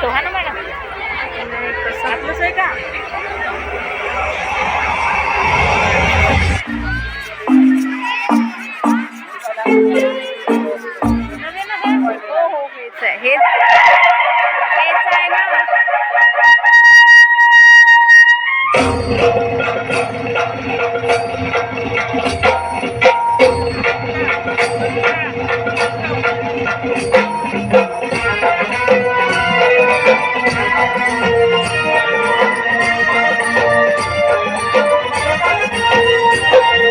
तो हा ना मॅडम आपलंच आहे का? नवीन आहे? हो हो हेच आहे हेच हेच आहे ना.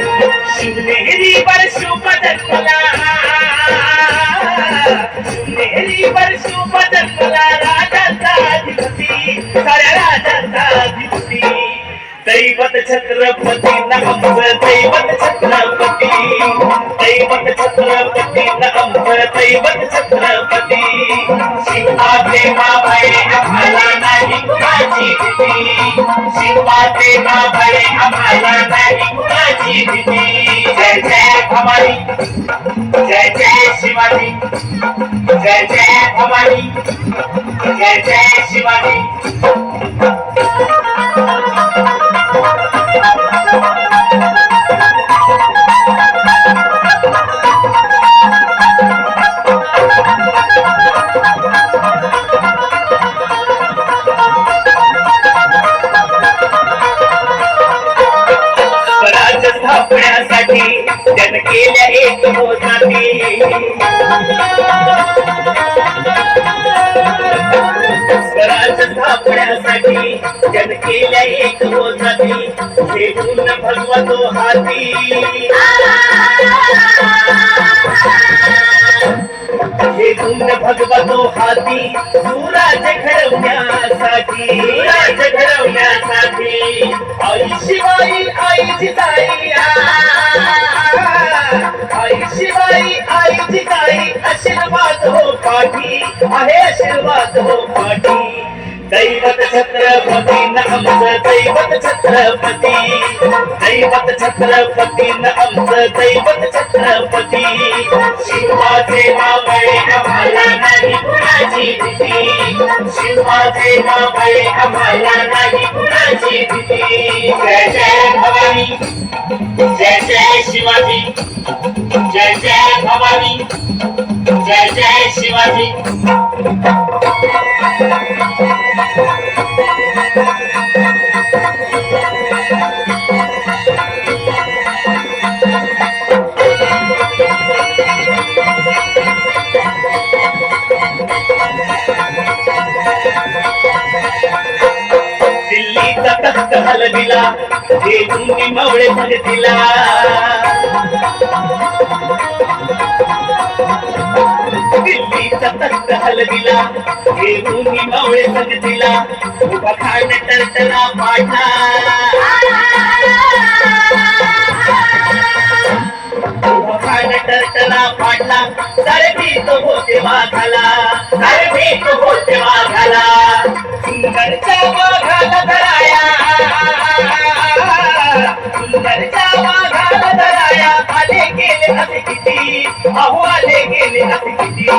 शिवनेरी पर शुभजन्मला शिवनेरी पर शुभजन्मला राजाचा अधिपती साऱ्या राजाचा अधिपती दैवत छत्रपती नमः दैवत छत्रपती दैवत छत्रपती नमः दैवत छत्रपती शिवाचे मावळे आम्हाला नाही कुणाची भीती शिवाचे मावळे आम्हाला नाही कुणाची भीती जय जय भवानी जय जय शिवाजी जय जय भवानी जय जय शिवाजी स्वराज्य स्थापण्यासाठी जन केल्या एक मोजाती स्वराज्य स्थापण्यासाठी जन केल्या एक मोजाती घेऊन भगवतो हाती घेऊन भगवतो हाती सुराज्य घडवण्यासाठी सुराज्य घडवण्यासाठी आई शिवाई आई जिजाई आई शिवाई आई जिजाई आशीर्वाद हो पाठी आहे आशीर्वाद हो पाठी दैवत छत्रपती नमः दैवत छत्रपती दैवत छत्रपती नमः दैवत छत्रपती शिवाचे मावळे आम्हाला नाही कुणाची भीती शिवाचे मावळे आम्हाला नाही कुणाची भीती जय जय भवानी जय जय शिवाजी जय जय भवानी जय जय शिवाजी दिल्लीचा तख्त हलविला घेऊन मवळे भगतीला दिल्लीचा तख्त हलविला घेऊन मवळे भगतीला उभा खान टरटरा पाडला उभा खान टरटरा पाडला सारे भीत होते वाघाला सारे भीत होते वाघाला सुंदरच्या वाघाला धराया सुंदरच्या वाघाला धराया आले गेले असे किती अहो आले गेले असे किती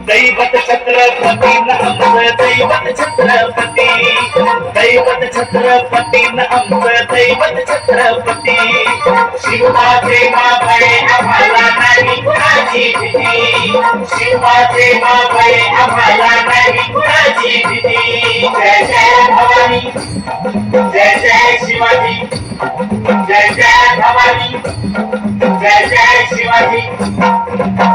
दैवत छत्रपती नमः दैवत छत्रपती दैवत छत्रपती नमः दैवत छत्रपती शिवाचे मावळे आम्हाला नाही कुणाची भीती शिवाचे मावळे आम्हाला नाही कुणाची भीती जय जय भवानी जय जय शिवाजी जय जय भवानी जय जय शिवाजी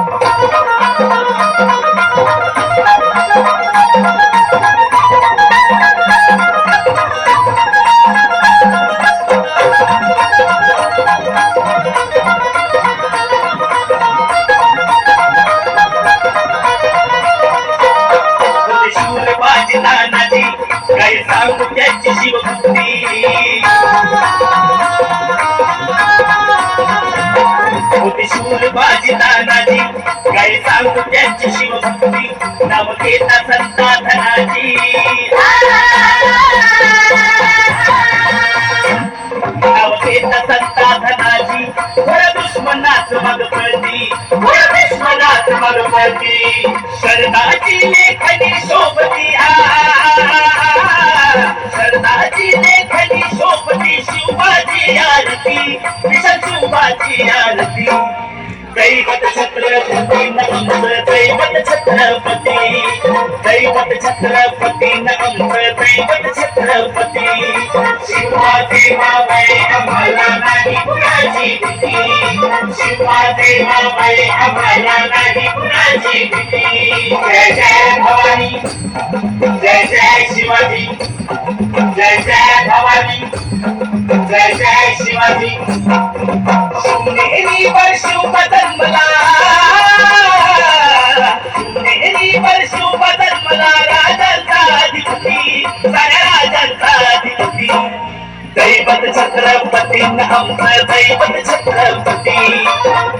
शूर बाजी नानाजी काही सांगू त्याची शिवभक्ती होती शूर बाजी नानाजी काही सांगू त्याची शिवभक्ती नाव घेता संता धनाजी नाव घेता संता धनाजी थोड्या दुश्मनाच मग पळती थोड्या दुश्मनाच मग पळती शरणाची लेखनी शोभती दैवत छत्रपती न आमचं दैवत छत्रपती शिवाजी मावळे आम्हाला नाही कुणाची भीती शिवाजी मावळे आम्हाला नाही कुणाची भीती जय जय भवानी जय जय शिवाजी जय जय भवानी जय जय शिवाजी शिवनेरी वर शिव जन्मला शिवनेरी वर शिव जन्मला राजांचा अधिपती साऱ्या राजांचा अधिपती दैवत छत्रपती न आमचं दैवत छत्रपती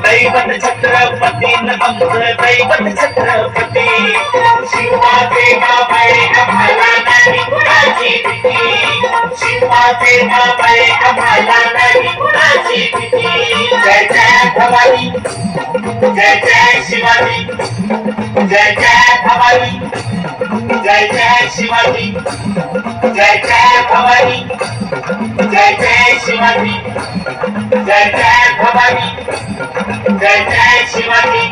दैवत छत्रपती न आमचं दैवत छत्रपती शिवाजी मावळे आम्हाला नाही कुणाची भीती शिवाजी मावळे आम्हाला नाही कुणाची भीती जय जय भवानी जय जय शिवाजी जय जय भवानी जय जय शिवाजी जय जय भवानी जय जय शिवाजी जय जय भवानी जय जय शिवाजी